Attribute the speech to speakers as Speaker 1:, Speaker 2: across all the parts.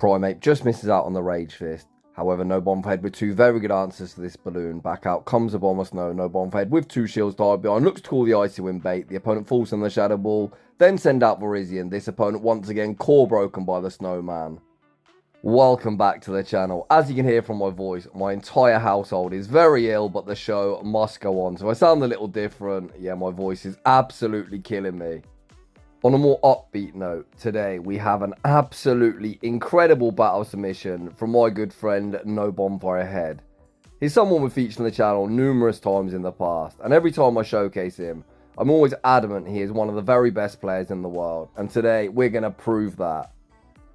Speaker 1: Primeape just misses out on the Rage Fist. However, Nobonfirehead with two very good answers to this balloon. Back out comes Abomasnow. Nobonfirehead with two shields to hide behind. Looks to call the Icy Wind bait. The opponent falls on the Shadow Ball. Then send out Virizion. This opponent once again core broken by the Snowman. Welcome back to the channel. As you can hear from my voice, my entire household is very ill, but the show must go on. So I sound a little different. Yeah, my voice is absolutely killing me. On a more upbeat note, today we have an absolutely incredible battle submission from my good friend Nobonfireahead. He's someone we've featured on the channel numerous times in the past, and every time I showcase him, I'm always adamant he is one of the very best players in the world, and today we're going to prove that.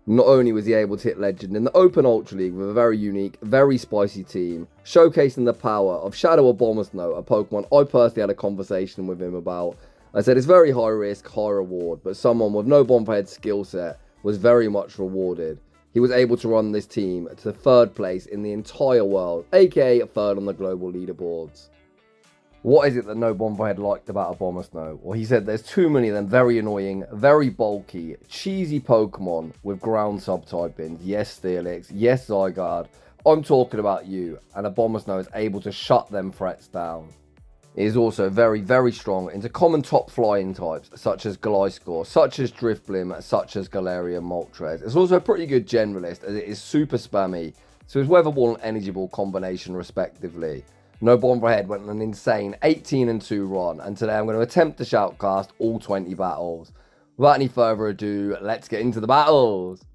Speaker 1: Not only was he able to hit Legend in the Open Ultra League with a very unique, very spicy team, showcasing the power of Shadow Abomasnow, a Pokemon I personally had a conversation with him about. I said it's very high risk, high reward, but someone with Nobonfirehead's skill set was very much rewarded. He was able to run this team to third place in the entire world, aka third on the global leaderboards. What is it that Nobonfirehead liked about Abomasnow? Well, he said there's too many of them very annoying, very bulky, cheesy Pokemon with ground subtypings. Yes, Steelix, yes, Zyguard. I'm talking about you, and Abomasnow is able to shut them threats down. It is also very, very strong into common top flying types, such as Gliscor, such as Drifblim, such as Galarian Moltres. It's also a pretty good generalist, as it is super spammy, so it's Weather Ball and Energy Ball combination respectively. Nobonfireahead went on an insane 18-2 run, and today I'm going to attempt to shoutcast all 20 battles. Without any further ado, let's get into the battles!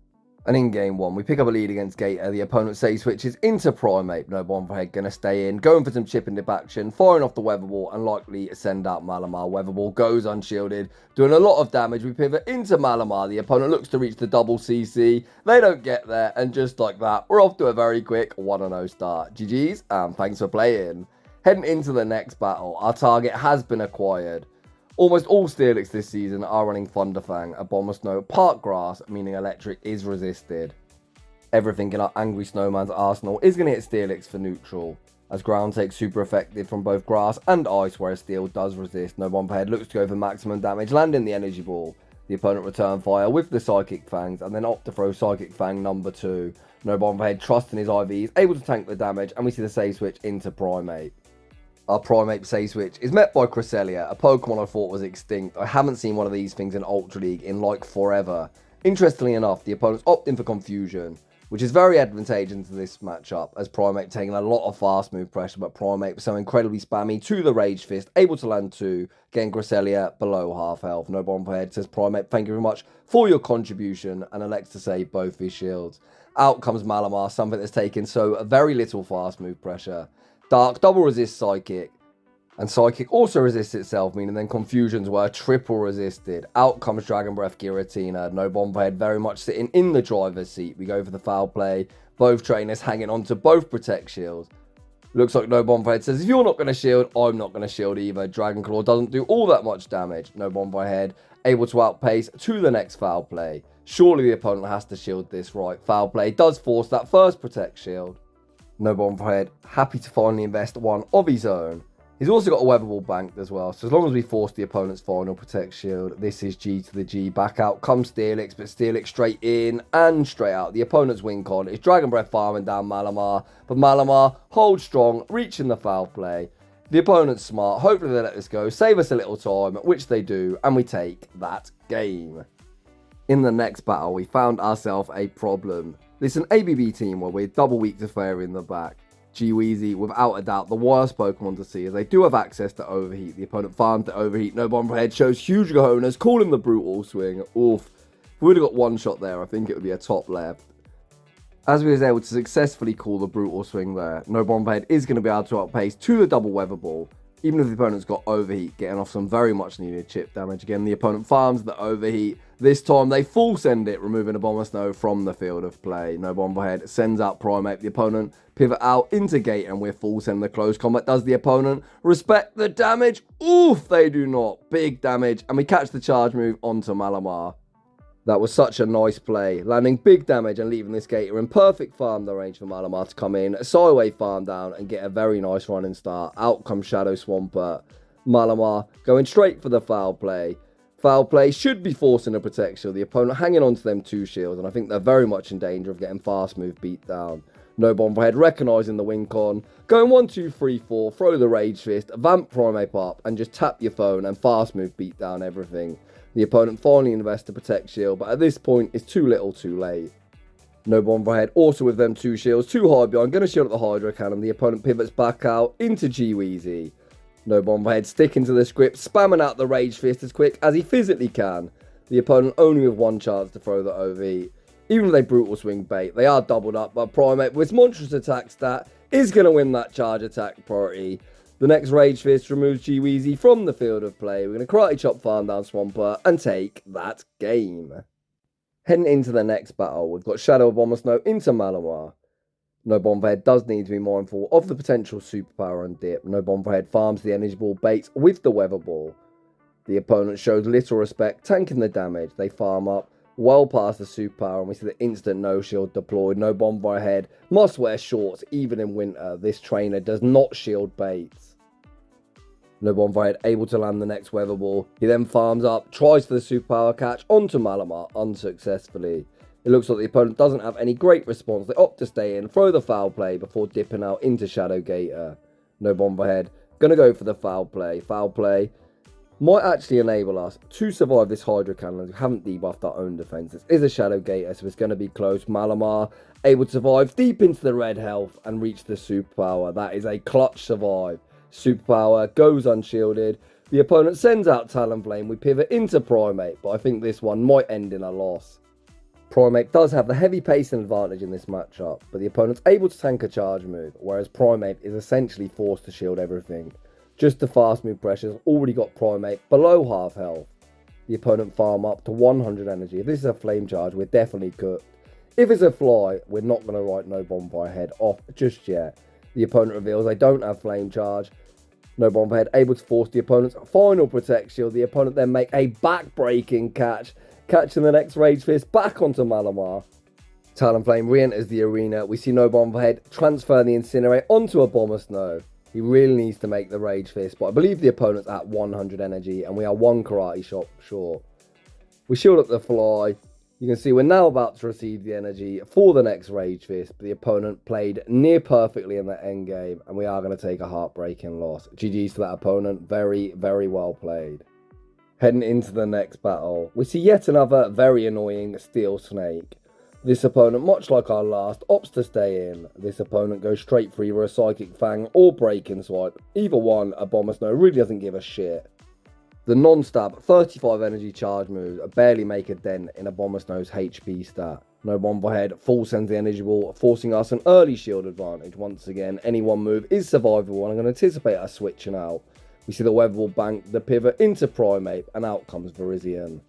Speaker 1: And in game 1, we pick up a lead against Gator. The opponent say switches into Primeape. Nobonfireahead going to stay in, going for some chip and dip action, firing off the Weather Ball and likely send out Malamar. Weather Ball goes unshielded, doing a lot of damage. We pivot into Malamar. The opponent looks to reach the double CC. They don't get there, and just like that, we're off to a very quick 1-0 start. GG's, and thanks for playing. Heading into the next battle, our target has been acquired. Almost all Steelix this season are running Thunderfang, Abomasnow, Park Grass, meaning electric is resisted. Everything in our Angry Snowman's arsenal is going to hit Steelix for neutral, as ground takes super effective from both grass and ice, whereas steel does resist. Nobonfireahead looks to go for maximum damage, landing the energy ball. The opponent return fire with the Psychic Fangs, and then opt to throw Psychic Fang number 2. Nobonfireahead trusting his IVs, able to tank the damage, and we see the save switch into Primeape. Our Primeape save switch is met by Cresselia, a Pokemon I thought was extinct. I haven't seen one of these things in Ultra League in like forever. Interestingly enough, the opponents opt in for Confusion, which is very advantageous in this matchup, as Primeape taking a lot of fast move pressure, but Primeape so incredibly spammy to the Rage Fist, able to land 2, getting Cresselia below half health. Nobonfireahead says, Primeape, thank you very much for your contribution, and elects to save both his shields. Out comes Malamar, something that's taken so very little fast move pressure. Dark double resist Psychic, and Psychic also resists itself, meaning then Confusions were triple resisted. Out comes Dragon Breath Giratina. Nobonfireahead very much sitting in the driver's seat. We go for the foul play, both trainers hanging on to both Protect Shields. Looks like Nobonfireahead says, if you're not going to shield, I'm not going to shield either. Dragon Claw doesn't do all that much damage. Nobonfireahead able to outpace to the next foul play. Surely the opponent has to shield this, right? Foul play does force that first Protect Shield. Nobonfireahead happy to finally invest one of his own. He's also got a Weather Ball banked as well, so as long as we force the opponent's final Protect Shield, this is G to the G. Back out comes Steelix, but Steelix straight in and straight out. The opponent's win con is Dragon Breath farming down Malamar, but Malamar holds strong, reaching the foul play. The opponent's smart, hopefully they let this go, save us a little time, which they do, and we take that game. In the next battle, we found ourselves a problem. This is an ABB team where we're double weak to Fairy in the back. G-Weezy, without a doubt, the worst Pokemon to see, as they do have access to Overheat. The opponent farmed to Overheat. Nobonfireahead shows huge cojones, calling the Brutal Swing. Oof. If we would have got one shot there, I think it would be a top left. As we was able to successfully call the Brutal Swing there, Nobonfireahead is going to be able to outpace to the double Weather Ball, even if the opponent's got Overheat, getting off some very much needed chip damage. Again, the opponent farms the Overheat. This time, they full send it, removing Abomasnow from the field of play. Nobonfireahead sends out Primeape. The opponent pivot out into Gate, and we're full send the close combat. Does the opponent respect the damage? Oof, they do not. Big damage, and we catch the charge move onto Malamar. That was such a nice play, landing big damage and leaving this Gator in perfect farm the range for Malamar to come in, sideway farm down and get a very nice running start. Out comes Shadow Swampert. Malamar going straight for the foul play. Foul play should be forcing a protect shield, the opponent hanging on to them 2 shields, and I think they're very much in danger of getting fast move beat down. Nobonfireahead recognising the win con, going 1, 2, 3, 4, throw the Rage Fist, vamp Primeape up, and just tap your phone and fast move beat down everything. The opponent finally invests to protect shield, but at this point it's too little too late. Nobonfireahead also with them 2 shields, too high behind, going to shield at the Hydro Cannon, the opponent pivots back out into G-Weezy. Nobonfireahead sticking to the script, spamming out the Rage Fist as quick as he physically can. The opponent only with 1 chance to throw the OV. Even if they brutal swing bait, they are doubled up by Primeape with its monstrous attack stat, is going to win that charge attack priority. The next Rage Fist removes G-Weezy from the field of play. We're going to Karate Chop Farm Down Swampert and take that game. Heading into the next battle, we've got Shadow Abomasnow into Malamar. Nobonfireahead does need to be mindful of the potential superpower and dip. Nobonfireahead farms the energy ball baits with the weather ball. The opponent shows little respect, tanking the damage. They farm up well past the superpower, and we see the instant no shield deployed. Nobonfireahead must wear shorts even in winter. This trainer does not shield baits. Nobonfireahead able to land the next weather ball. He then farms up, tries for the superpower catch onto Malamar unsuccessfully. It looks like the opponent doesn't have any great response. They opt to stay in, throw the foul play before dipping out into Shadow Gator. Nobonfireahead gonna go for the foul play. Foul play might actually enable us to survive this Hydro Cannon. We haven't debuffed our own defense. This is a Shadow Gator, so it's going to be close. Malamar able to survive deep into the red health and reach the superpower. That is a clutch survive. Superpower goes unshielded. The opponent sends out Talonflame. We pivot into Primeape, but I think this one might end in a loss. Primeape does have the heavy pacing advantage in this matchup, but the opponent's able to tank a charge move, whereas Primeape is essentially forced to shield everything. Just the fast move pressures already got Primeape below half health. The opponent farm up to 100 energy. If this is a flame charge, we're definitely cooked. If it's a fly, we're not going to write Nobonfireahead off just yet. The opponent reveals they don't have flame charge. Nobonfireahead able to force the opponent's final protect shield. The opponent then make a back-breaking catch, catching the next Rage Fist back onto Malamar. Talonflame re-enters the arena. We see Nobonfireahead transfer the Incinerate onto Abomasnow. He really needs to make the Rage Fist, but I believe the opponent's at 100 energy, and we are 1 Karate Chop short. We shield up the fly. You can see we're now about to receive the energy for the next Rage Fist, but the opponent played near perfectly in the endgame, and we are going to take a heartbreaking loss. GG's to that opponent. Very, very well played. Heading into the next battle, we see yet another very annoying Steel Snake. This opponent, much like our last, opts to stay in. This opponent goes straight for either a Psychic Fang or Breaking Swipe. Either one, Abomasnow really doesn't give a shit. The non-stab 35 energy charge moves barely make a dent in Abomasnow's HP stat. Nobonfireahead full sends the energy ball, forcing us an early shield advantage. Once again, any one move is survivable, and I'm going to anticipate us switching out. We see the weather ball bank, the pivot into Primeape, and out comes Virizion.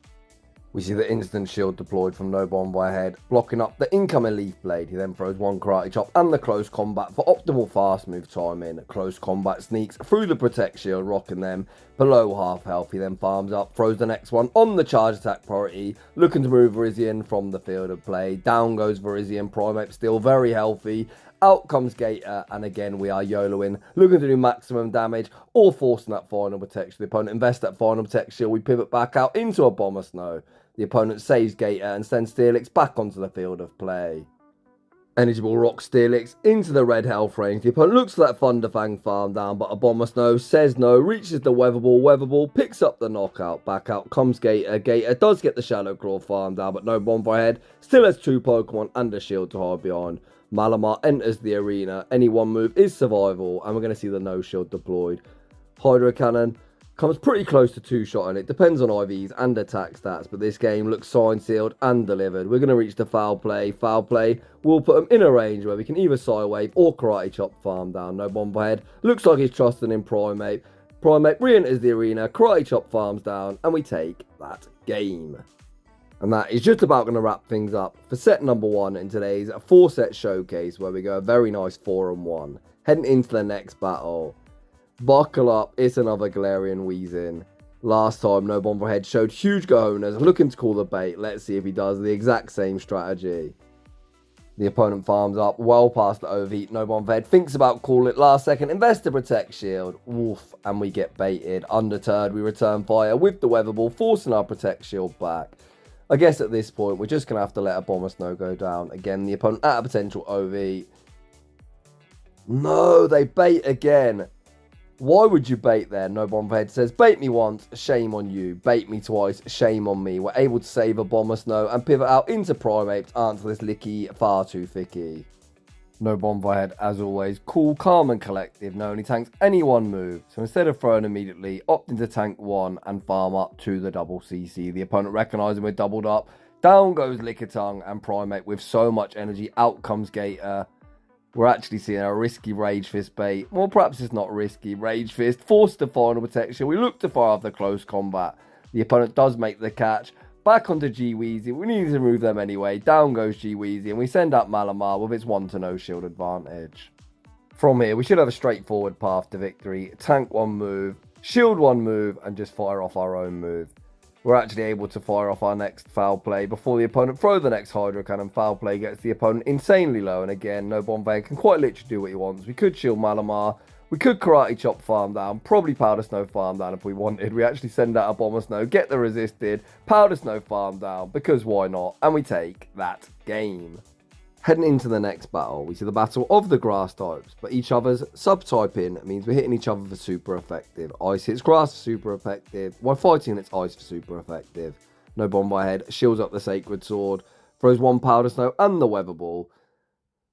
Speaker 1: We see the instant shield deployed from Nobonfireahead, blocking up the incoming Leaf Blade. He then throws 1 Karate Chop and the Close Combat for optimal fast move timing. Close Combat sneaks through the Protect Shield, rocking them below half health. He then farms up, throws the next one on the charge attack priority, looking to move Virizion from the field of play. Down goes Virizion. Primeape still very healthy. Out comes Gator, and again we are YOLOing, looking to do maximum damage or forcing that final protection. The opponent invests that final protection. We pivot back out into Abomasnow. The opponent saves Gator and sends Steelix back onto the field of play. Energy Ball rocks Steelix into the red health range. The opponent looks for that Thunderfang farm down, but Abomasnow says no, reaches the Weather Ball, picks up the knockout. Back out comes Gator. Gator does get the Shadow Claw farm down, but Nobonfireahead still has 2 Pokemon and a shield to hide behind. Malamar enters the arena. Any one move is survival, and we're going to see the no shield deployed. Hydro Cannon comes pretty close to 2-shot, and it depends on IVs and attack stats, but this game looks signed, sealed, and delivered. We're going to reach the foul play. Foul play will put them in a range where we can either Psy Wave or Karate Chop farm down. Nobonfireahead looks like he's trusting in Primeape. Primeape re-enters the arena, Karate Chop farms down, and we take that game. And that is just about going to wrap things up for set number 1 in today's 4-set showcase, where we go a very nice 4-1. Heading into the next battle. Buckle up, it's another Galarian Weezing. Last time, Nobonfireahead showed huge cojones, looking to call the bait. Let's see if he does the exact same strategy. The opponent farms up, well past the overheat. Nobonfireahead thinks about calling it last second, invests to protect shield. Woof, and we get baited. Undeterred, we return fire with the weather ball, forcing our protect shield back. I guess at this point, we're just going to have to let Abomasnow go down. Again, the opponent at a potential overheat. No, they bait again. Why would you bait there? Nobonfireahead says, bait me once, shame on you. Bait me twice, shame on me. We're able to save Abomasnow and pivot out into Primate to answer this licky far too thicky. Nobonfireahead, as always, cool, calm and collective. No, only tanks any one move. So instead of throwing immediately, opting to tank one and farm up to the double CC. The opponent recognising we're doubled up. Down goes Lickitung and Primate with so much energy. Out comes Gator. We're actually seeing a risky Rage Fist bait. Well, perhaps it's not risky. Rage Fist forced to final protection. We look to fire after close combat. The opponent does make the catch. Back onto G-Weezy. We need to move them anyway. Down goes G-Weezy. And we send out Malamar with its 1-0 shield advantage. From here, we should have a straightforward path to victory. Tank one move. Shield one move. And just fire off our own move. We're actually able to fire off our next foul play before the opponent throw the next Hydro Cannon. Foul play gets the opponent insanely low, and again, Nobonfireahead can quite literally do what he wants. We could shield Malamar, we could Karate Chop farm down, probably Powder Snow farm down if we wanted. We actually send out Abomasnow, get the resisted, Powder Snow farm down, because why not? And we take that game. Heading into the next battle, we see the battle of the grass types, but each other's subtyping means we're hitting each other for super effective. Ice hits grass for super effective, while fighting hits ice for super effective. Nobonfireahead shields up the Sacred Sword, throws one Powder Snow and the Weather Ball.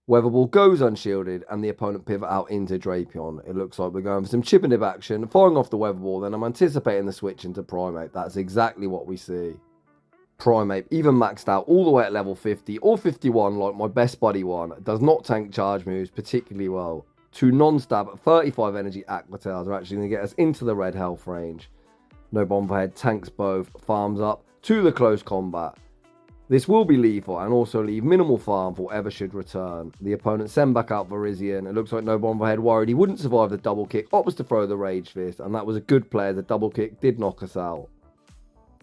Speaker 1: Weather Ball goes unshielded, and the opponent pivot out into Drapion. It looks like we're going for some chip and dip action, firing off the Weather Ball, then I'm anticipating the switch into Primate. That's exactly what we see. Primate, even maxed out all the way at level 50 or 51 like my best buddy one, does not tank charge moves particularly well. Two non-stab 35 energy Aqua Tails are actually going to get us into the red health range. Nobonfireahead tanks both, farms up to the close combat. This will be lethal and also leave minimal farm for whatever should return. The opponent send back out Virizion. It looks like Nobonfireahead worried he wouldn't survive the double kick, opts to throw the Rage Fist, and that was a good play. The double kick did knock us out.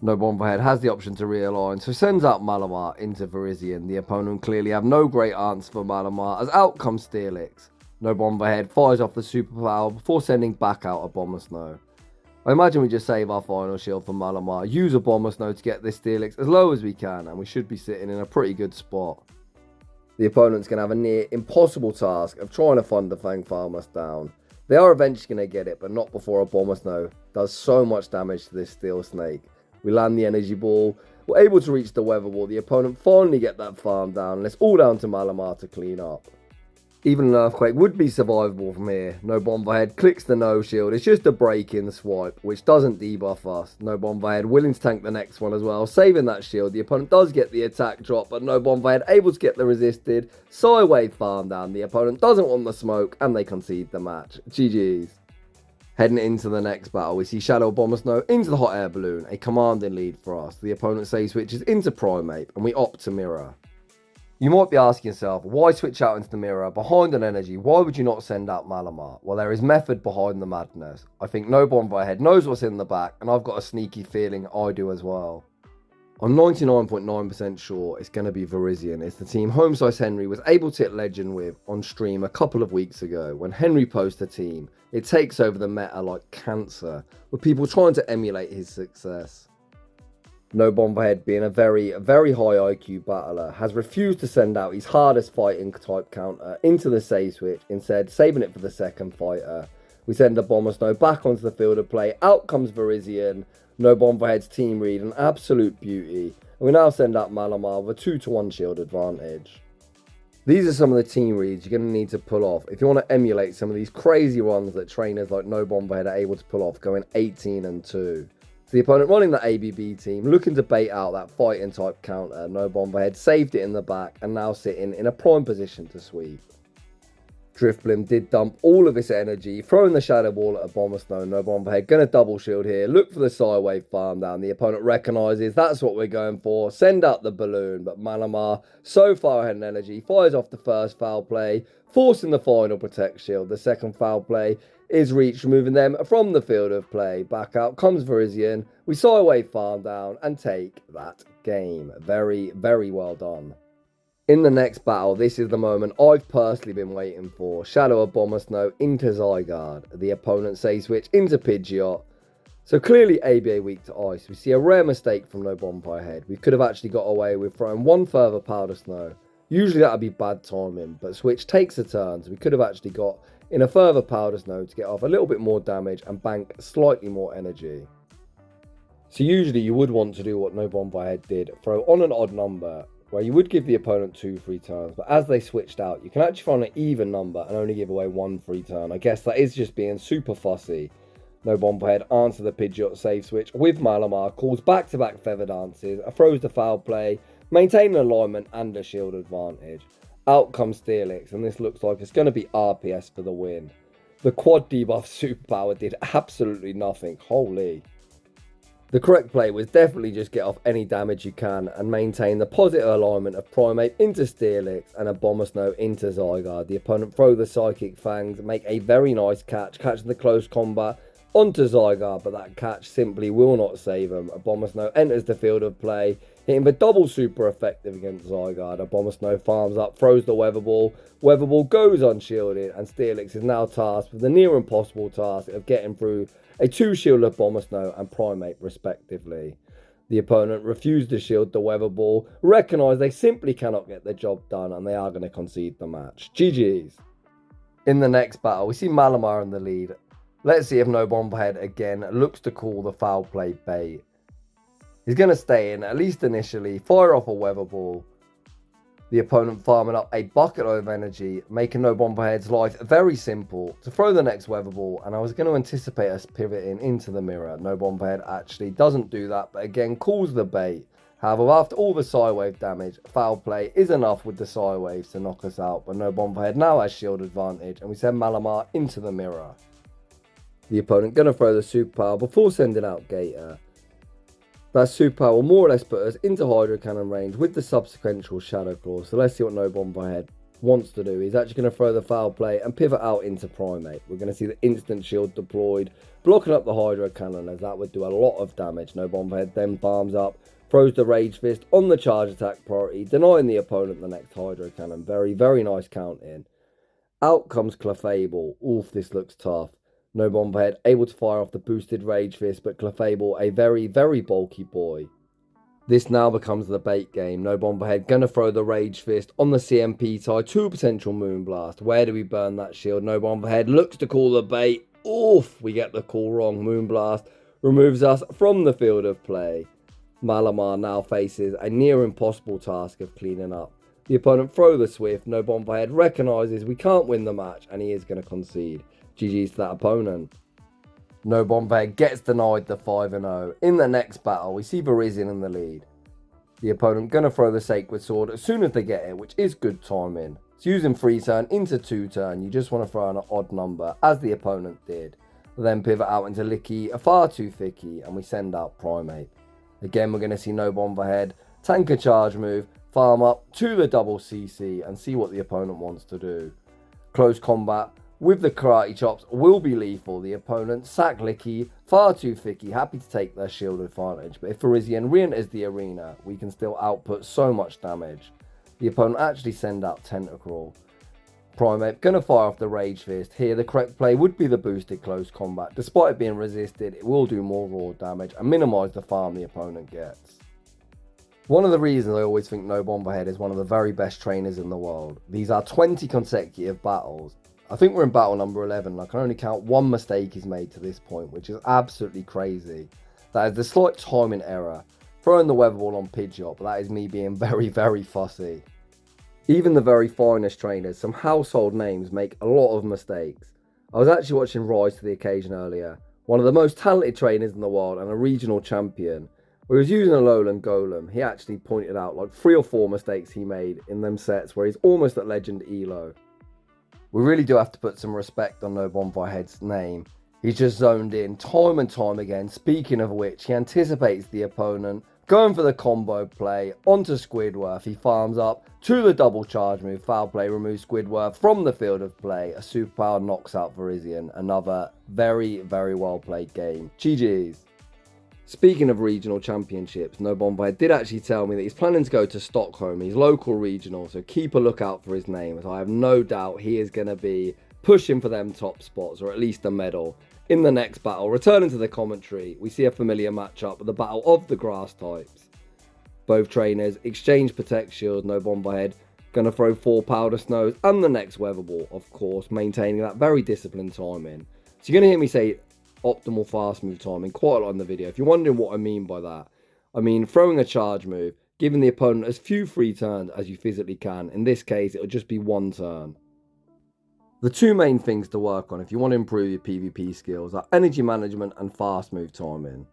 Speaker 1: Nobonfireahead has the option to realign, so sends out Malamar into Virizion. The opponent clearly have no great answer for Malamar, as out comes Steelix. Nobonfireahead fires off the superpower before sending back out Abomasnow. I imagine we just save our final shield for Malamar, use Abomasnow to get this Steelix as low as we can, and we should be sitting in a pretty good spot. The opponent's going to have a near impossible task of trying to Thunderfang farm us down. They are eventually going to get it, but not before Abomasnow does so much damage to this Steel Snake. We land the energy ball, we're able to reach the weather ball, the opponent finally get that farm down, and it's all down to Malamar to clean up. Even an Earthquake would be survivable from here. Nobonfireahead clicks the no shield, it's just a break in the swipe, which doesn't debuff us. Nobonfireahead willing to tank the next one as well, saving that shield. The opponent does get the attack drop, but Nobonfireahead able to get the resisted. Psywave farm down, the opponent doesn't want the smoke, and they concede the match. GG's. Heading into the next battle, we see Shadow Abomasnow into the hot air balloon, a commanding lead for us. The opponent save switches into Primate, and we opt to mirror. You might be asking yourself, why switch out into the mirror behind an energy? Why would you not send out Malamar? Well, there is method behind the madness. I think Nobonfireahead knows what's in the back, and I've got a sneaky feeling I do as well. I'm 99.9% sure it's going to be Virizion. It's the team Homesize Henry was able to hit legend with on stream a couple of weeks ago. When Henry posts a team, it takes over the meta like cancer, with people trying to emulate his success. Nobonfireahead, being a very high IQ battler, has refused to send out his hardest fighting type counter into the save switch, instead saving it for the second fighter. We send Abomasnow back onto the field of play, out comes Virizion. Nobonfireahead's team read an absolute beauty, and we now send out Malamar with a 2-to-1 shield advantage. These are some of the team reads you're going to need to pull off if you want to emulate some of these crazy runs that trainers like Nobonfireahead are able to pull off, going 18-2. So the opponent running the ABB team, looking to bait out that fighting type counter. Nobonfireahead saved it in the back and now sitting in a prime position to sweep. Drifblim did dump all of its energy, throwing the Shadow Ball at Abomasnow. Nobonfireahead going to double shield here, look for the Psywave farm down. The opponent recognises that's what we're going for, send out the balloon, but Malamar, so far ahead in energy, fires off the first foul play, forcing the final protect shield. The second foul play is reached, removing them from the field of play. Back out comes Virizion, we Psywave farm down and take that game. Very well done. In the next battle, this is the moment I've personally been waiting for. Shadow Abomasnow into Zyguard. The opponent save switch into Pidgeot. So clearly ABA weak to ice. We see a rare mistake from Nobonfireahead. We could have actually got away with throwing one further Powder Snow. Usually that would be bad timing, but Switch takes a turn, so we could have actually got in a further Powder Snow to get off a little bit more damage and bank slightly more energy. So usually you would want to do what Nobonfireahead did, throw on an odd number, where you would give the opponent 2 free turns, but as they switched out, you can actually find an even number and only give away 1 free turn. I guess that is just being super fussy. Nobonfireahead answers the Pidgeot save switch with Malamar, calls back-to-back Feather Dances, throws the foul play, maintaining alignment and a shield advantage. Out comes Steelix, and this looks like it's going to be RPS for the win. The quad debuff superpower did absolutely nothing, holy. The correct play was definitely just get off any damage you can and maintain the positive alignment of Primeape into Steelix and Abomasnow into Zyguard. The opponent throw the Psychic Fangs, make a very nice catching the close combat onto Zyguard, but that catch simply will not save him. Abomasnow enters the field of play, hitting the double super effective against Zyguard. Abomasnow farms up, throws the Weather Ball. Weather Ball goes unshielded, and Steelix is now tasked with the near impossible task of getting through a 2-shield Abomasnow and Primeape respectively. The opponent refused to shield the Weather Ball, recognise they simply cannot get the job done, and they are going to concede the match. GG's. In the next battle, we see Malamar in the lead. Let's see if Nobonfireahead again looks to call the foul play bait. He's going to stay in, at least initially, fire off a Weather Ball. The opponent farming up a bucket of energy, making Nobonfireahead's life very simple to throw the next Weather Ball, and I was going to anticipate us pivoting into the mirror. Nobonfireahead actually doesn't do that, but again calls the bait. However, after all the Psywave damage, foul play is enough with the Psywaves to knock us out, but Nobonfireahead now has shield advantage, and we send Malamar into the mirror. The opponent going to throw the superpower before sending out Gator. That superpower will more or less put us into Hydro Cannon range with the subsequent Shadow Claw. So let's see what Nobonfireahead wants to do. He's actually going to throw the foul play and pivot out into Primeape. We're going to see the instant shield deployed, blocking up the Hydro Cannon, as that would do a lot of damage. Nobonfireahead then farms up, throws the Rage Fist on the charge attack priority, denying the opponent the next Hydro Cannon. Very, very nice count in. Out comes Clefable. Oof, this looks tough. Nobonfireahead able to fire off the boosted Rage Fist, but Clefable a very, very bulky boy. This now becomes the bait game. Nobonfireahead gonna throw the Rage Fist on the CMP tie to a potential Moonblast. Where do we burn that shield? Nobonfireahead looks to call the bait. Oof, we get the call wrong. Moonblast removes us from the field of play. Malamar now faces a near impossible task of cleaning up. The opponent throw the Swift. Nobonfireahead recognises we can't win the match and he is going to concede. GG's to that opponent. Nobonfireahead gets denied the 5-0. In the next battle, we see Virizion in the lead. The opponent going to throw the Sacred Sword as soon as they get it, which is good timing. It's using 3 turn into 2 turn. You just want to throw in an odd number, as the opponent did. Then pivot out into Licky, a far too thicky, and we send out Primeape. Again, we're going to see Nobonfireahead tank a charge move, farm up to the double CC, and see what the opponent wants to do. Close combat with the Karate Chops will be lethal. The opponent sack Licky, far too thicky, happy to take their shield advantage. But if Virizion re-enters the arena, we can still output so much damage. The opponent actually send out Tentacruel. Primeape gonna fire off the Rage Fist. Here the correct play would be the boosted close combat. Despite it being resisted, it will do more raw damage and minimise the farm the opponent gets. One of the reasons I always think Nobonfireahead is one of the very best trainers in the world. These are 20 consecutive battles. I think we're in battle number 11. I can only count one mistake he's made to this point, which is absolutely crazy. That is the slight timing error. Throwing the Weather Ball on Pidgeot, but that is me being very, very fussy. Even the very finest trainers, some household names, make a lot of mistakes. I was actually watching Rise to the Occasion earlier. One of the most talented trainers in the world and a regional champion. Where he was using a Lowland Golem. He actually pointed out like 3 or 4 mistakes he made in them sets where he's almost at Legend Elo. We really do have to put some respect on Nobonfireahead's name. He's just zoned in time and time again. Speaking of which, he anticipates the opponent, going for the combo play onto Squidward. He farms up to the double charge move. Foul play removes Squidward from the field of play. A superpower knocks out Virizion. Another very, very well played game. GG's. Speaking of regional championships, Nobonfirehead did actually tell me that he's planning to go to Stockholm, his local regional, so keep a lookout for his name, as I have no doubt he is going to be pushing for them top spots, or at least a medal. In the next battle, returning to the commentary, we see a familiar matchup with the battle of the grass types. Both trainers exchange protect shields. Nobonfirehead going to throw 4 powder snows and the next weather ball, of course, maintaining that very disciplined timing. So you're going to hear me say optimal fast move timing quite a lot in the video. If you're wondering what I mean by that, I mean throwing a charge move, giving the opponent as few free turns as you physically can. In this case, it'll just be 1 turn. The 2 main things to work on if you want to improve your PvP skills are energy management and fast move timing.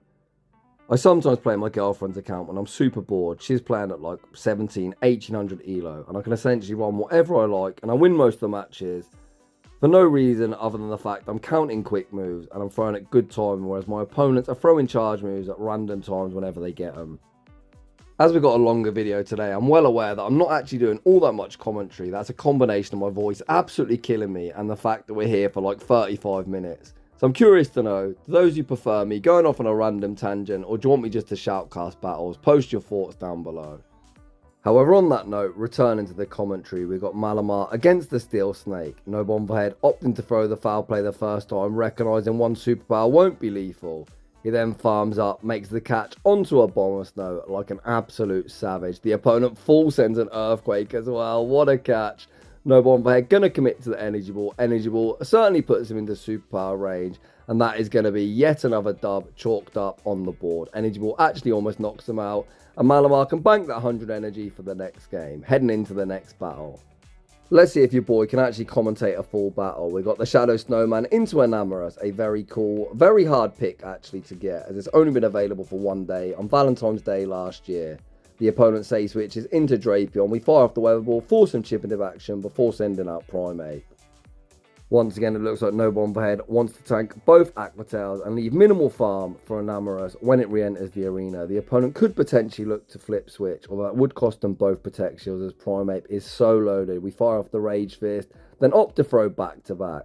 Speaker 1: I sometimes play my girlfriend's account when I'm super bored. She's playing at like 1800 elo, and I can essentially run whatever I like, and I win most of the matches for no reason other than the fact I'm counting quick moves and I'm throwing at good time, whereas my opponents are throwing charge moves at random times whenever they get them. As we got a longer video today, I'm well aware that I'm not actually doing all that much commentary. That's a combination of my voice absolutely killing me and the fact that we're here for like 35 minutes. So I'm curious to know, do those who prefer me going off on a random tangent, or do you want me just to shoutcast battles? Post your thoughts down below. However, on that note, returning to the commentary, we've got Malamar against the Steel Snake. Nobonfirehead opting to throw the foul play the first time, recognising one superpower won't be lethal. He then farms up, makes the catch onto Abomasnow like an absolute savage. The opponent full sends an earthquake as well. What a catch. Nobonfirehead going to commit to the energy ball. Energy ball certainly puts him into superpower range, and that is going to be yet another dub chalked up on the board. Energy ball actually almost knocks him out, and Malamar can bank that 100 energy for the next game, heading into the next battle. Let's see if your boy can actually commentate a full battle. We got the Shadow Snowman into teinwrs, a very cool, very hard pick actually to get, as it's only been available for 1 day on Valentine's Day last year. The opponent say switches into Drapion. We fire off the weather ball, force some chip into action before sending out Primate. Once again, it looks like Nobonfirehead wants to tank both Aquatails and leave minimal farm for teinwrs when it re-enters the arena. The opponent could potentially look to flip switch, although that would cost them both protect shields as Primate is so loaded. We fire off the Rage Fist, then opt to throw back to back.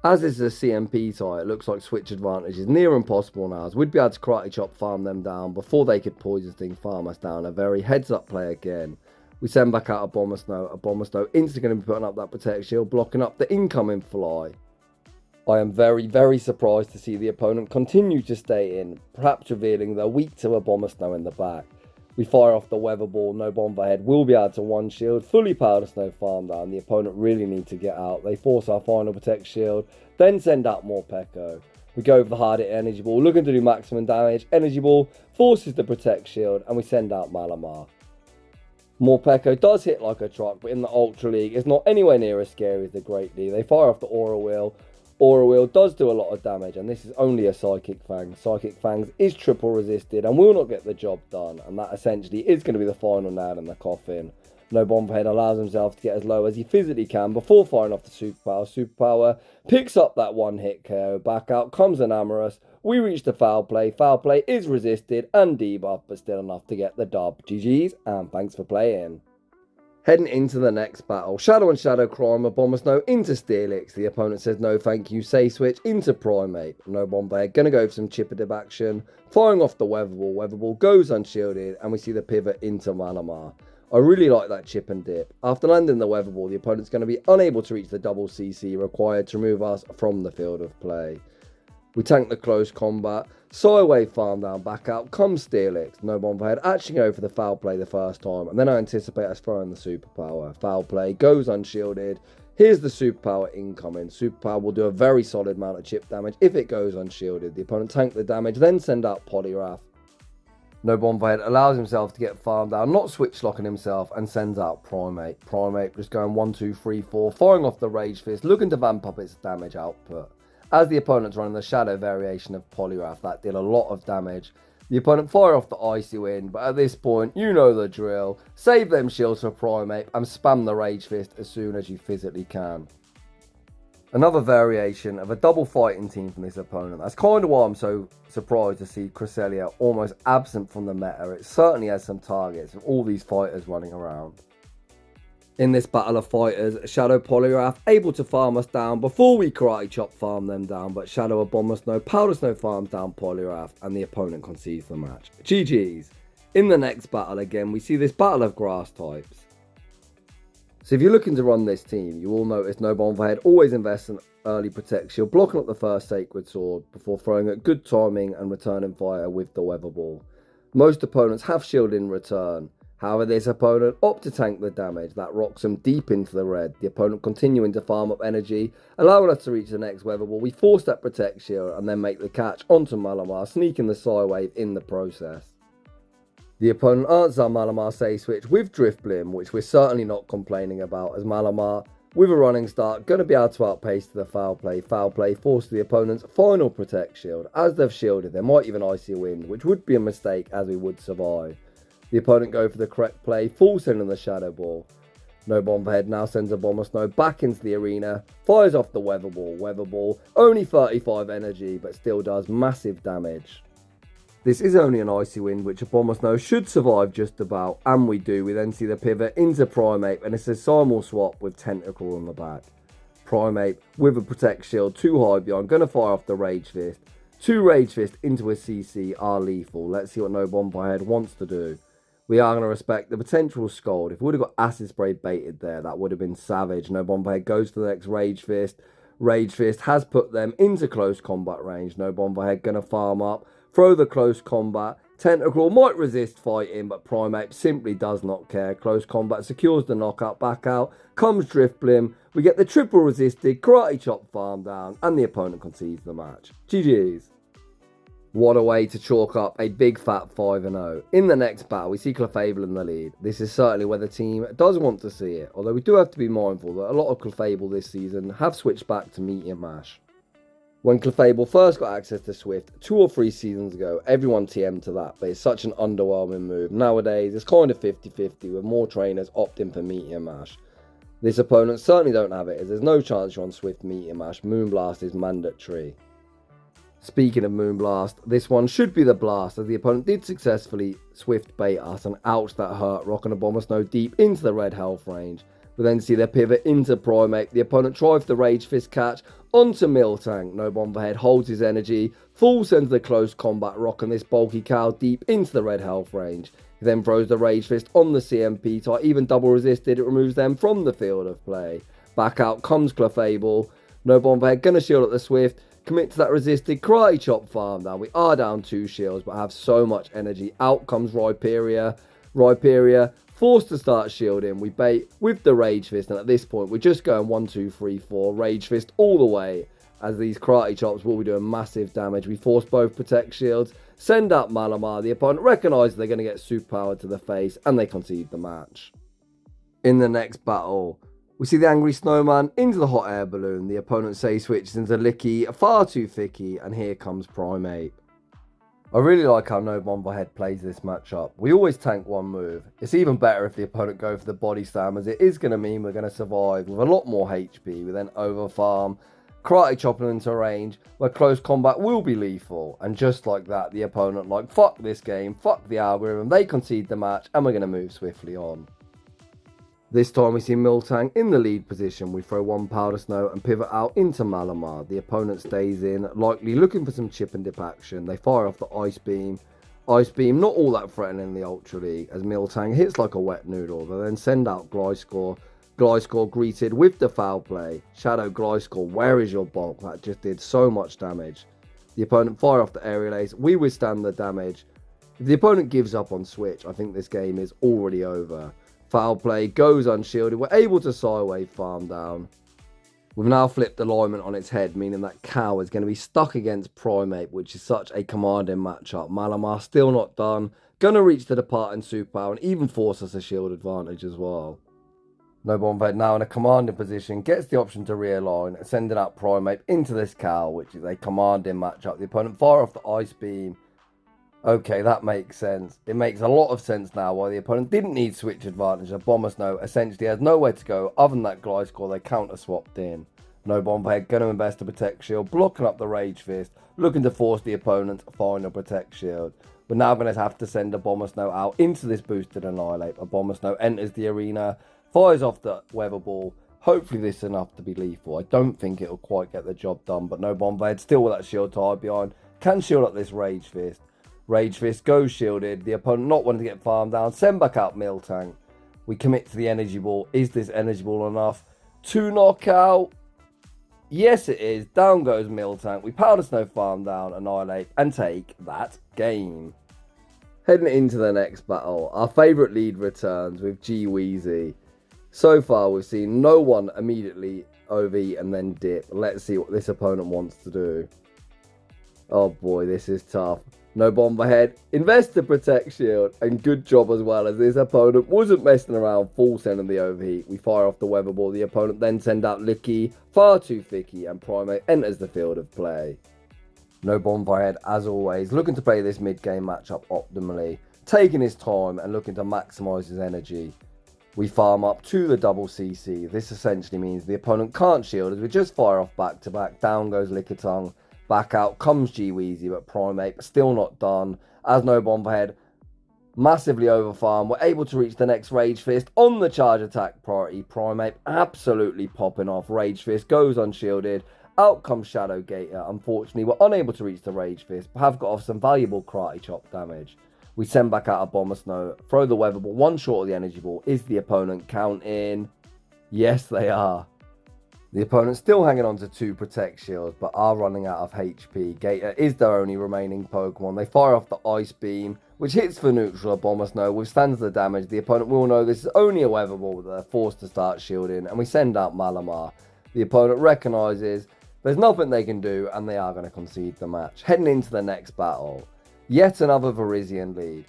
Speaker 1: As this is a CMP tie, it looks like switch advantage is near impossible now, as we'd be able to karate chop farm them down before they could poison sting farm us down. A very heads up play again. We send back out Abomasnow. Abomasnow instantly going to be putting up that protect shield, blocking up the incoming fly. I am very, very surprised to see the opponent continue to stay in, perhaps revealing they're weak to Abomasnow in the back. We fire off the weather ball. Nobonfirehead will be able to one shield, fully powder snow farm down. The opponent really need to get out. They force our final protect shield, then send out more Peko. We go over the hard hit energy ball, looking to do maximum damage. Energy ball forces the protect shield, and we send out Malamar. More Peko does hit like a truck, but in the Ultra League, it's not anywhere near as scary as the Great League. They fire off the Aura Wheel. Aura Wheel does do a lot of damage, and this is only a Psychic Fang. Psychic Fangs is triple resisted and will not get the job done, and that essentially is going to be the final nail in the coffin. Nobonfirehead allows himself to get as low as he physically can before firing off the Superpower. Superpower picks up that one hit KO. Back out comes teinwrs. We reach the foul play. Foul play is resisted and debuffed, but still enough to get the dub. GG's, and thanks for playing. Heading into the next battle, Shadow and Shadow Crime, Abomasnow into Steelix. The opponent says no thank you, say switch into Primate. Nobonfirehead gonna go for some chipper dip action, firing off the weather ball. Weather ball goes unshielded, and we see the pivot into Malamar. I really like that chip and dip. After landing the weather ball, the opponent's going to be unable to reach the double CC required to remove us from the field of play. We tank the close combat, sideway farm down, back out comes Steelix. Nobonfirehead actually go for the foul play the first time, and then I anticipate us throwing the superpower. Foul play goes unshielded. Here's the superpower incoming. Superpower will do a very solid amount of chip damage if it goes unshielded. The opponent tank the damage, then send out Poliwrath. Nobonfirehead allows himself to get farmed down, not switch locking himself, and sends out Primate. Primate just going 1, 2, 3, 4, firing off the Rage Fist, looking to vamp up its damage output. As the opponent's running the Shadow variation of Poliwrath, that did a lot of damage. The opponent fire off the Icy Wind, but at this point, you know the drill. Save them shields for Primate and spam the Rage Fist as soon as you physically can. Another variation of a double fighting team from this opponent. That's kind of why I'm so surprised to see Cresselia almost absent from the meta. It certainly has some targets with all these fighters running around. In this battle of fighters, Shadow Polygraph able to farm us down before we Karate Chop farm them down, but Shadow Abomasnow, Powder Snow farms down Polygraph and the opponent concedes the match. GG's. In the next battle again, we see this battle of grass types. So if you're looking to run this team, you will notice Nobonfireahead always invests in early Protect Shield, blocking up the first Sacred Sword before throwing at good timing and returning fire with the Weather Ball. Most opponents have shield in return. However, this opponent opts to tank the damage that rocks them deep into the red. The opponent continuing to farm up energy, allowing us to reach the next Weather Ball. We force that Protect Shield and then make the catch onto Malamar, sneaking the Psywave in the process. The opponent answers our Malamar Say Switch with Drift Blim, which we're certainly not complaining about, as Malamar, with a running start, going to be able to outpace the foul play. Foul play forces the opponent's final Protect Shield. As they've shielded, they might even Icy Wind, which would be a mistake as we would survive. The opponent go for the correct play, full send on the Shadow Ball. Nobonfireahead now sends Abomasnow back into the arena, fires off the Weather Ball. Weather Ball, only 35 energy, but still does massive damage. This is only an Icy Wind, which Abomasnow should survive just about, and we do. We then see the pivot into Primeape, and it's a Simul swap with Tentacle on the back. Primeape with a Protect Shield, 2 high beyond, going to fire off the Rage Fist. 2 Rage Fist into a CC are lethal. Let's see what Nobonfireahead wants to do. We are going to respect the potential Scald. If we would have got Acid Spray baited there, that would have been savage. Nobonfireahead goes for the next Rage Fist. Rage Fist has put them into close combat range. Nobonfireahead going to farm up, throw the close combat. Tentacle might resist fighting, but Primeape simply does not care. Close combat secures the knockout back out. Comes Drift Blim. We get the triple resisted Karate Chop farm down, and the opponent concedes the match. GG's. What a way to chalk up a big fat 5-0. In the next battle, we see Clefable in the lead. This is certainly where the team does want to see it, although we do have to be mindful that a lot of Clefable this season have switched back to Meteor Mash. When Clefable first got access to Swift 2 or 3 seasons ago, everyone TM'd to that, but it's such an underwhelming move. Nowadays, it's kind of 50-50 with more trainers opting for Meteor Mash. This opponent certainly don't have it, as there's no chance you're on Swift Meteor Mash. Moonblast is mandatory. Speaking of Moonblast, this one should be the blast, as the opponent did successfully Swift bait us, and ouch that hurt, rocking Abomasnow deep into the red health range. We then see their pivot into Primeape. The opponent tries the Rage Fist catch onto Miltank. Nobonfireahead holds his energy, full sends the close combat, rocking this bulky cow deep into the red health range. He then throws the Rage Fist on the CMP tie, even double resisted, it removes them from the field of play. Back out comes Clefable. Nobonfireahead gonna shield at the Swift, commit to that resisted Karate Chop farm down. We are down 2 shields, but have so much energy. Out comes Rhyperior. Rhyperior forced to start shielding. We bait with the Rage Fist, and at this point we're just going 1, 2, 3, 4 Rage Fist all the way, as these Karate Chops will be doing massive damage. We force both Protect Shields, send out Malamar. The opponent recognises they're going to get superpowered to the face, and they concede the match. In the next battle, we see the angry snowman into the hot air balloon. The opponent Say switches into Licky, far too thicky, and here comes Primeape. I really like how Nobonfireahead plays this matchup. We always tank one move. It's even better if the opponent go for the body slam, as it is going to mean we're going to survive with a lot more HP. We then overfarm, Karate Chopping into range, where close combat will be lethal. And just like that, the opponent like, fuck this game, fuck the algorithm. They concede the match, and we're going to move swiftly on. This time we see Miltank in the lead position. We throw 1 Powder Snow and pivot out into Malamar. The opponent stays in, likely looking for some chip and dip action. They fire off the Ice Beam. Ice Beam not all that threatening in the Ultra League, as Miltank hits like a wet noodle. They then send out Gliscor. Gliscor greeted with the foul play. Shadow Gliscor, where is your bulk? That just did so much damage. The opponent fire off the Aerial Ace. We withstand the damage. If the opponent gives up on switch, I think this game is already over. Foul play goes unshielded. We're able to Psywave farm down. We've now flipped alignment on its head, meaning that Cow is going to be stuck against Primeape, which is such a commanding matchup. Malamar still not done. Going to reach the departing superpower and even force us a shield advantage as well. Nobonfireahead now in a commanding position, gets the option to realign, sending out Primeape into this Cow, which is a commanding matchup. The opponent fire off the Ice Beam. Okay, that makes sense. It makes a lot of sense now why the opponent didn't need switch advantage. Abomasnow essentially has nowhere to go other than that Gliscor they counter swapped in. Nobonfireahead going to invest a Protect Shield, blocking up the Rage Fist, looking to force the opponent's final Protect Shield. We're now going to have to send Abomasnow out into this boosted Annihilate. Abomasnow enters the arena, Fires off the weather ball. Hopefully this is enough to be lethal. I don't think it'll quite get the job done, but Nobonfireahead still with that shield tied behind. Can shield up this Rage Fist. Rage Fist goes shielded. The opponent not wanting to get farmed down. Send back out Miltank. We commit to the energy ball. Is this energy ball enough to knock out? Yes, it is. Down goes Miltank. We powder snow farm down, annihilate, and take that game. Heading into the next battle, our favourite lead returns with G Weezy. So far, we've seen no one immediately overheat and then dip. Let's see what this opponent wants to do. Oh boy, this is tough. Nobonfireahead, invest the protect shield, and good job as well, as this opponent wasn't messing around, full sending the overheat. We fire off the weather ball, the opponent then send out Licky, far too thicky, and Primate enters the field of play. Nobonfireahead, as always, looking to play this mid-game matchup optimally, taking his time and looking to maximise his energy. We farm up to the double CC. This essentially means the opponent can't shield as we just fire off back to back. Down goes Lickitung. Back out comes G Weezy, but Primate still not done. As Nobonfireahead massively overfarm, we're able to reach the next Rage Fist on the charge attack priority. Primate absolutely popping off. Rage Fist goes unshielded. Out comes Shadow Gator. Unfortunately, we're unable to reach the Rage Fist, but have got off some valuable karate chop damage. We send back out Abomasnow, throw the weather ball, one short of the energy ball. Is the opponent counting? Yes, they are. The opponent's still hanging on to 2 protect shields, but are running out of HP. Gator is their only remaining Pokemon. They fire off the Ice Beam, which hits for neutral. Abomasnow withstands the damage. The opponent will know this is only a weather ball, but they're forced to start shielding, and we send out Malamar. The opponent recognises there's nothing they can do, and they are going to concede the match. Heading into the next battle. Yet another Virizion lead.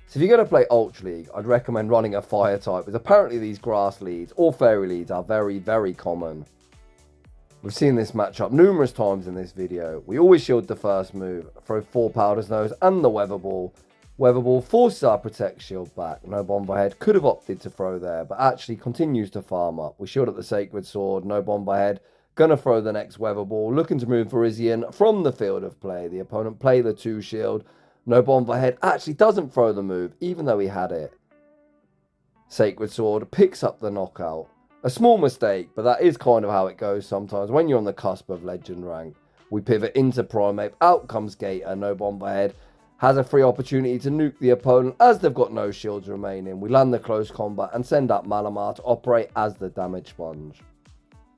Speaker 1: So if you're going to play Ultra League, I'd recommend running a fire type, because apparently these grass leads or fairy leads are very, very common. We've seen this matchup numerous times in this video. We always shield the first move, throw 4 Powder Snows and the Weather Ball. Weather Ball forces our protect shield back. Nobonfireahead could have opted to throw there, but actually continues to farm up. We shield up the Sacred Sword. Nobonfireahead gonna throw the next Weather Ball, looking to move Virizion from the field of play. The opponent play the 2 shield. Nobonfireahead actually doesn't throw the move, even though he had it. Sacred Sword picks up the knockout. A small mistake, but that is kind of how it goes sometimes when you're on the cusp of legend rank. We pivot into Primate, out comes Gator. Nobonfireahead has a free opportunity to nuke the opponent as they've got no shields remaining. We land the close combat and send up Malamar to operate as the damage sponge.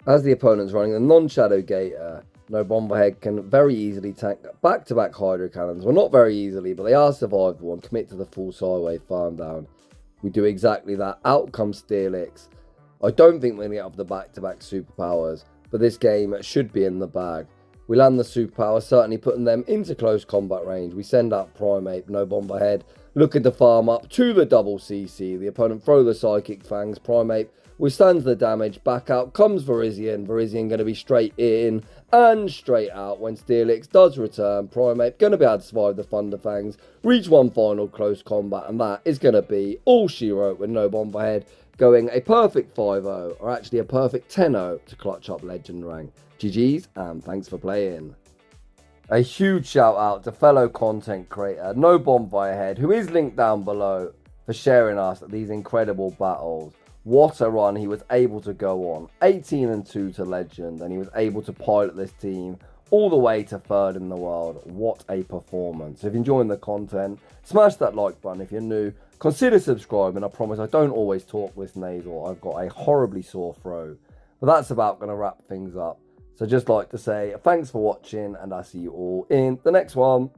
Speaker 1: As the opponent's running the non-Shadow Gator, Nobonfireahead can very easily tank back-to-back Hydro Cannons. Well, not very easily, but they are survivable and commit to the full sideway farm down. We do exactly that. Out comes Steelix. I don't think we're going to get off the back-to-back superpowers, but this game should be in the bag. We land the superpower, certainly putting them into close combat range. We send out Primate. Nobonfireahead looking to farm up to the double CC. The opponent throw the Psychic Fangs. Primate withstands the damage. Back out comes Virizion. Virizion going to be straight in and straight out when Steelix does return. Primate going to be able to survive the Thunder Fangs, reach one final close combat, and that is going to be all she wrote with Nobonfireahead going a perfect 5-0, or actually a perfect 10-0 to clutch up legend rank. GG's, and thanks for playing. A huge shout out to fellow content creator Nobonfireahead, who is linked down below, for sharing us these incredible battles. What a run he was able to go on. 18-2 to legend, and he was able to pilot this team all the way to 3rd in the world. What a performance. If you're enjoying the content, smash that like button. If you're new, consider subscribing. I promise I don't always talk this nasal. I've got a horribly sore throat. But that's about going to wrap things up. So just like to say thanks for watching, and I'll see you all in the next one.